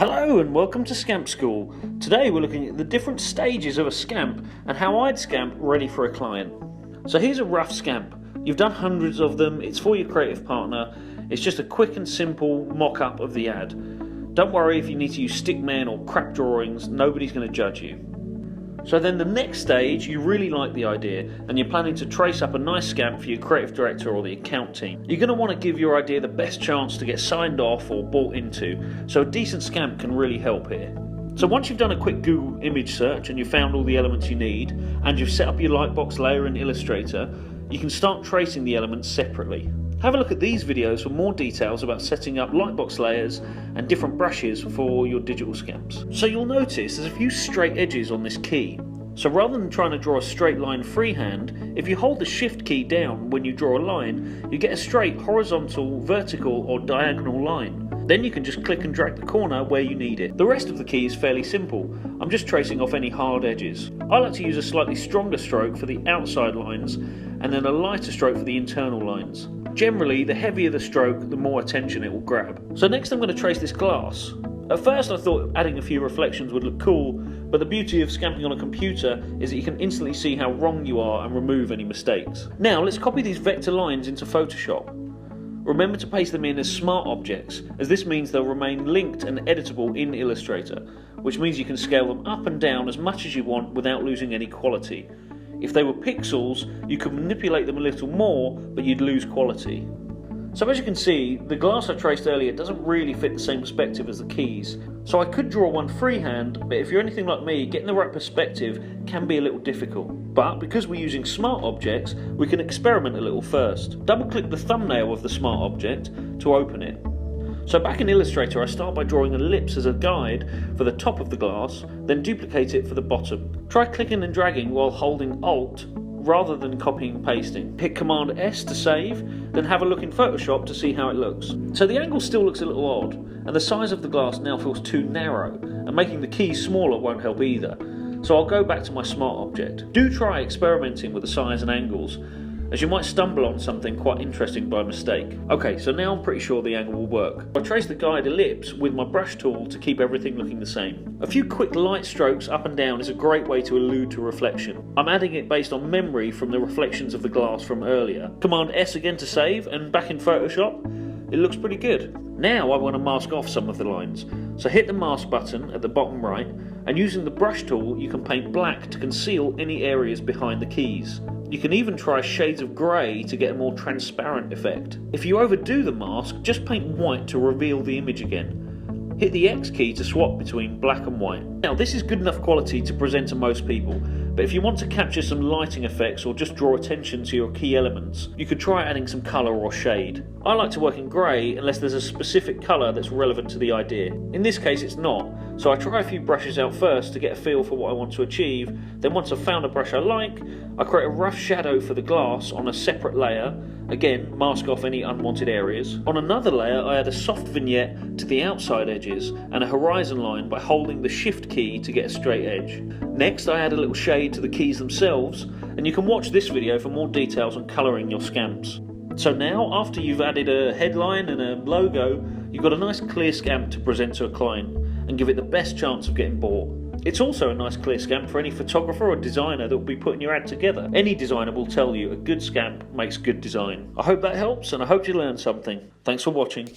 Hello and welcome to Scamp School. Today we're looking at the different stages of a scamp and how I'd scamp ready for a client. So here's a rough scamp. You've done hundreds of them, it's for your creative partner, it's just a quick and simple mock-up of the ad. Don't worry if you need to use stickmen or crap drawings, nobody's going to judge you. So then the next stage, you really like the idea and you're planning to trace up a nice scamp for your creative director or the account team. You're going to want to give your idea the best chance to get signed off or bought into, so a decent scamp can really help here. So once you've done a quick Google image search and you've found all the elements you need and you've set up your lightbox layer in Illustrator, you can start tracing the elements separately. Have a look at these videos for more details about setting up lightbox layers and different brushes for your digital scamps. So you'll notice there's a few straight edges on this key. So rather than trying to draw a straight line freehand, if you hold the shift key down when you draw a line, you get a straight horizontal, vertical or diagonal line. Then you can just click and drag the corner where you need it. The rest of the key is fairly simple. I'm just tracing off any hard edges. I like to use a slightly stronger stroke for the outside lines and then a lighter stroke for the internal lines. Generally, the heavier the stroke, the more attention it will grab. So next I'm going to trace this glass. At first I thought adding a few reflections would look cool, but the beauty of scamping on a computer is that you can instantly see how wrong you are and remove any mistakes. Now let's copy these vector lines into Photoshop. Remember to paste them in as smart objects, as this means they'll remain linked and editable in Illustrator, which means you can scale them up and down as much as you want without losing any quality. If they were pixels, you could manipulate them a little more, but you'd lose quality. So as you can see, the glass I traced earlier doesn't really fit the same perspective as the keys. So I could draw one freehand, but if you're anything like me, getting the right perspective can be a little difficult. But because we're using smart objects, we can experiment a little first. Double click the thumbnail of the smart object to open it. So back in Illustrator, I start by drawing an ellipse as a guide for the top of the glass, then duplicate it for the bottom. Try clicking and dragging while holding Alt rather than copying and pasting. Hit Command S to save, then have a look in Photoshop to see how it looks. So the angle still looks a little odd, and the size of the glass now feels too narrow, and making the keys smaller won't help either. So I'll go back to my smart object. Do try experimenting with the size and angles, as you might stumble on something quite interesting by mistake. Okay, so now I'm pretty sure the angle will work. I trace the guide ellipse with my brush tool to keep everything looking the same. A few quick light strokes up and down is a great way to allude to reflection. I'm adding it based on memory from the reflections of the glass from earlier. Command S again to save, and back in Photoshop, it looks pretty good. Now I want to mask off some of the lines. So hit the mask button at the bottom right, and using the brush tool you can paint black to conceal any areas behind the keys. You can even try shades of grey to get a more transparent effect. If you overdo the mask, just paint white to reveal the image again. Hit the X key to swap between black and white. Now this is good enough quality to present to most people, but if you want to capture some lighting effects or just draw attention to your key elements, you could try adding some colour or shade. I like to work in grey unless there's a specific colour that's relevant to the idea. In this case it's not, so I try a few brushes out first to get a feel for what I want to achieve, then once I've found a brush I like, I create a rough shadow for the glass on a separate layer, again mask off any unwanted areas. On another layer I add a soft vignette to the outside edges and a horizon line by holding the shift key to get a straight edge. Next I add a little shade to the keys themselves, and you can watch this video for more details on colouring your scamps. So now, after you've added a headline and a logo, you've got a nice clear scamp to present to a client and give it the best chance of getting bought. It's also a nice clear scamp for any photographer or designer that will be putting your ad together. Any designer will tell you a good scamp makes good design. I hope that helps, and I hope you learned something. Thanks for watching.